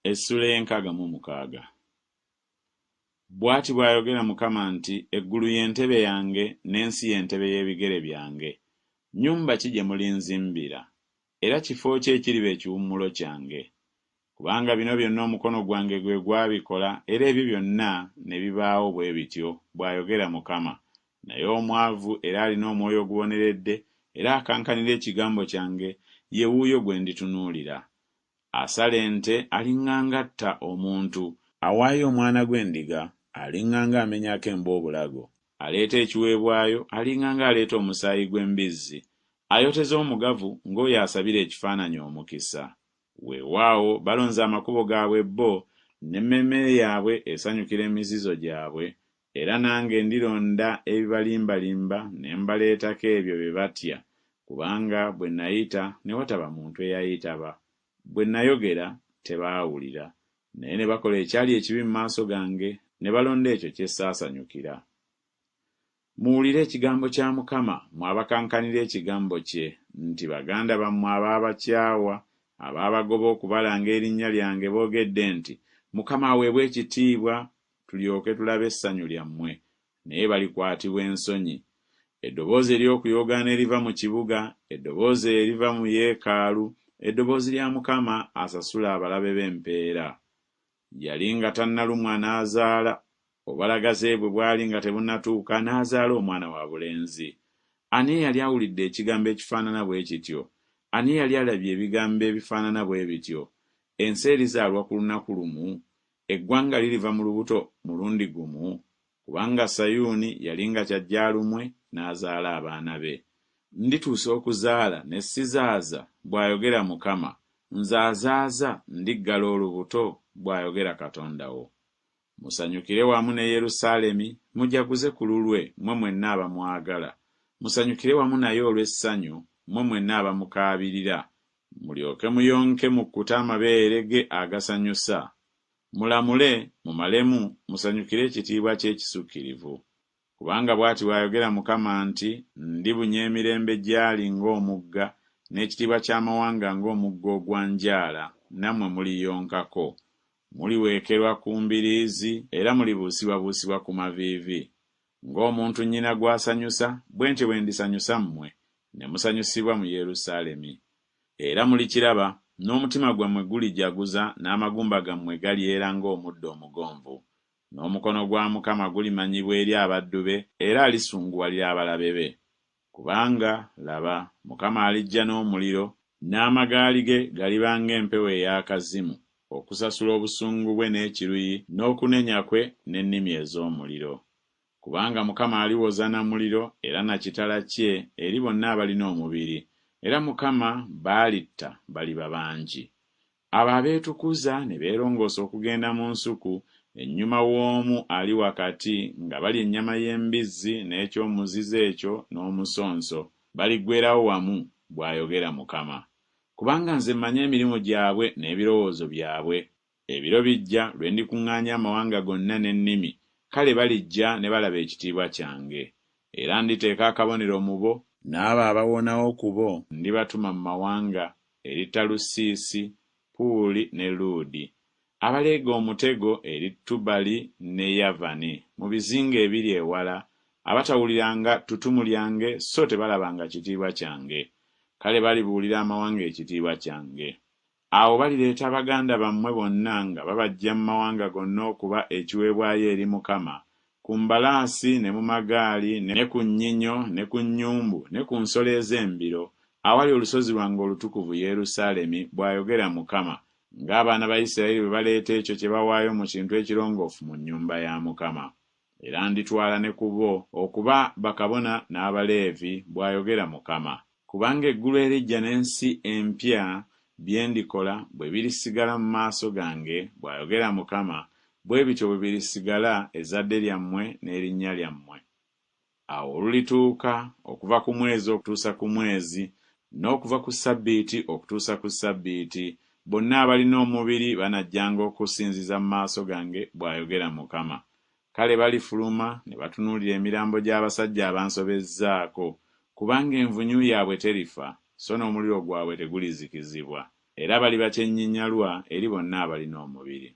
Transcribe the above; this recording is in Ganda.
Essuula y'enkaaga mu mukaaga. Bw'ati bw'ayogera Mukama nti, eggulu y'entebe yange, n'ensi y'entebe y'ebigere byange. Nnyumba ki gye mulinzimbira, era kifo ki ekiriba ekiwummulo kyange? Kubanga bino byonna omukono gwange gwe gwabikola, era ebyo byonna ne bibaawo bwe bityo, bw'ayogera Mukama. Naye omwavu era alina omwoyo oguboneredde, era akankanira ekigambo kyange, ye wuuyo gwe nditunuulira. Asala ente aliŋŋanga atta omuntu, awaayo omwana gw'endiga aliŋŋanga amenyako emba obulago. Aleeta ekiweebwayo aliŋŋanga aleeta omusaayi gw'embizzi. Ayoteza omugavu ng'oyo asabira ekifaananyi omukisa. Weewaawo balonze amakubo gaabwe bo, n'emmeeme yaabwe esanyukira emizizo gyabwe, era nange ndironda ebibalimbalimba ne mbaleetako ebyo bye batya, kubanga bwe nayita ne wataba muntu eyayitaba, bwe nayogera tebaawulira, naye ne bakola ekyali ekibi mu maaso gange, ne balonda ekyo kye saasanyukira. Muwulire ekigambo kya Mukama, mmwe abakankanira ekigambo kye, nti baganda bammwe abaabakyawa, abaabagoba okubalanga erinnya lyange boogedde nti, Mukama aweebwe ekitiibwa, tulyoke tulabe essanyu lyammwe, naye balikwatibwa ensonyi. Eddoboozi ery'okuyoogaana eriva mu kibuga, eddoboozi eriva mu yeekaalu, eddoboozi lya Mukama asasula abalabe b'empeera. Yali nga tannalumwa n'azaala, obubalagaze bwe bwali nga tebunnatuuka n'azaala omwana wabulenzi. Ani eyali awulidde ekigambo ekifaanana bwe kityo? Ani yali alabye ebigambo ebifaanana bwe bityo? Ensi erizaalwa ku lunaku lumu, eggwanga liriva mu lubuto mulundi gumu, kubanga Sayuuni yali nga kyajjaalumwe n'azaala abaana be. Ndituusa okuzaala ne sizaaza, bw'ayogera Mukama. Nzaazaaza ndiggala olubuto, bw'ayogera Katonda wo. Musanyukire wamu ne Yerusaalemi, mujaguze ku lulwe, mmwe mwenna abamwagala. Musanyukire wamu naye olw'essanyu, mmwe mwenna abamukaabirira. Mulyoke muyonke mukkute amabeere ge agasanyusa. Mulamule, mumalemu, musanyukire ekitiibwa ky'ekisukkirivu. Kubanga bw'ati bw'ayogera Mukama nti, ndibunya emirembe gyali ng'omugga, n'ekitiibwa ky'amawanga ng'omugga ogwanjala, nammwe muliyonkako. Muliweekerwa ku mbiriizi, era mulibuusibwabuusibwa ku maviivi. Ng'omuntu nnyina gw'asanyusa, bwe ntyo bwe ndisanyusa mmwe, ne musanyusibwa mu Yerusaalemi. Era mulikiraba, n'omutima gwammwe gulijaguza, n'amagumba gammwe galyera ng'omuddo omugonvu. N'omukono gwa Mukama gulimanyibwa eri abaddu be, era alisunguwalira abalabe be. Kubanga, laba, Mukama alijja n'omuliro, n'amagaali ge galiba ng'empewo ey'akazimu, okusasula obusungu bwe n'ekiruyi, n'okunenya kwe n'ennimi ez'omuliro. Kubanga Mukama aliwoza na muliro era na kitala kye eri bonna abalina omubiri, era Mukama baalitta baliba bangi. Abo abeetukuza ne beerongoosa okugenda mu nsuku, ennyuma w'omu ali wakati nga balya ennyama y'embizzi n'ekyomuzizo ekyo n'omusonso, baliggweerawo wamu, bw'ayogera Mukama. Kubanga nze mmanyi emirimu gyabwe n'ebirowoozo byabwe. Ebiro bijja lwe ndikuŋŋaanya amawanga gonna n'ennimi, kale balijja ne balaba ekitiibwa kyange. Era nditeeka akabonero mu bo, n'abo abawonawo ku bo ndibatuma mu mawanga, eri Talusiisi, Puuli ne Luudi, abaleega omutego eri Tubali ne Yavani, mu bizinga ebiri ewala, abatawuliranga ttutumu lyange so tebalabanga kitiibwa kyange. Kale balibuulira amawanga ekitiibwa kyange. Awo balireeta baganda bammwe bonna nga babajja mu mawanga gonna okuba ekiweebwayo eri Mukama, ku mbalaasi ne mu magaali ne ku nnyinyo ne ku nnyumbu ne ku nsolo ez'embiro, awali olusozi lwange olutukuvu Yerusaalemi, bw'ayogera Mukama, ng'abaana ba Isirayiri bwe baleeta ekyo kye bawaayo mu kintu ekirongoofu mu nnyumba ya Mukama. Era nditwala ne ku bo okuba bakabona n'Abaleevi, bw'ayogera Mukama. Kubanga eggulu erijja n'ensi empya bye ndikola bwe birisigala mu maaso gange, bw'ayogera Mukama, bwe bityo bwe birisigala ezzadde lyammwe n'erinnya lyammwe. Awo olulituuka okuva ku mwezi okutuusa ku mwezi, n'okuva ku ssabbiiti okutuusa ku ssabbiiti, bonna abalina omubiri banajjanga okusinziza mu maaso gange, bw'ayogera Mukama. Kale balifuluma ne batunuulira emirambo gy'abasajja abansobezzaako, kubanga envunyu yaabwe terifa, so n'omuliro gwabwe tegulizikizibwa. era baliba kyennyinnyalwa eri bonna abalina omubiri.